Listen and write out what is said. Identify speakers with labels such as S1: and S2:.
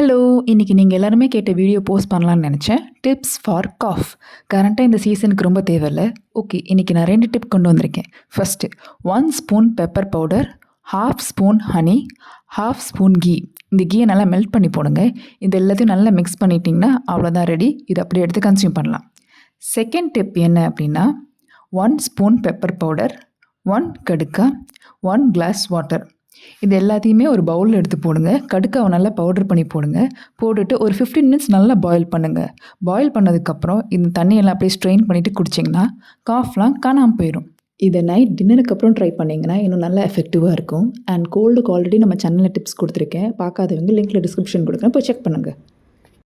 S1: Hello! இன்னைக்கு நீங்க எல்லாருமே கேட்ட வீடியோ போஸ்ட் பண்ணலான்னு நெனச்சேன். Tips for cough. கரண்ட்டா இந்த சீசனுக்கு ரொம்ப தேவைல்ல. ஓகே, இன்னைக்கு நான் 2 டிப் கொண்டு வந்திருக்கேன். First 1 spoon pepper powder, 1/2 spoon honey, 1/2 spoon ghee. இந்த கீய நல்லா மெல்ட் பண்ணி போடுங்க. இது எல்லாத்தையும் நல்லா மிக்ஸ் பண்ணிட்டீங்கன்னா, அவ்வளோதான் ரெடி. இத அப்படியே எடுத்து கன்சியூம் பண்ணலாம். செகண்ட் டிப் என்ன அப்படின்னா, 1 spoon pepper powder, 1 கடுக்கா, 1 glass water. இது எல்லாத்தையுமே ஒரு பவுல்ல எடுத்து போடுங்க. கடுக்காவை நல்லா பவுடர் பண்ணி போடுங்க. போட்டுட்டு ஒரு 15 மினிட்ஸ் நல்லா பாயில் பண்ணுங்க. பாயில் பண்ணதுக்கப்புறம் இந்த தண்ணியெல்லாம் அப்படியே ஸ்ட்ரெயின் பண்ணிவிட்டு குடிச்சிங்கன்னா காஃப்லாம் காணாமல் போயிடும். இதை நைட் டின்னருக்கு அப்புறம் ட்ரை பண்ணிங்கன்னா இன்னும் நல்லா எஃபெக்டிவாக இருக்கும். அண்ட் கோல்டுக்கு ஆல்ரெடி நம்ம சேனலில் டிப்ஸ் கொடுத்துருக்கேன். பார்க்காதவங்க லிங்க்கில் டிஸ்கிரிப்ஷன் கொடுக்குறேன், போய் செக் பண்ணுங்கள்.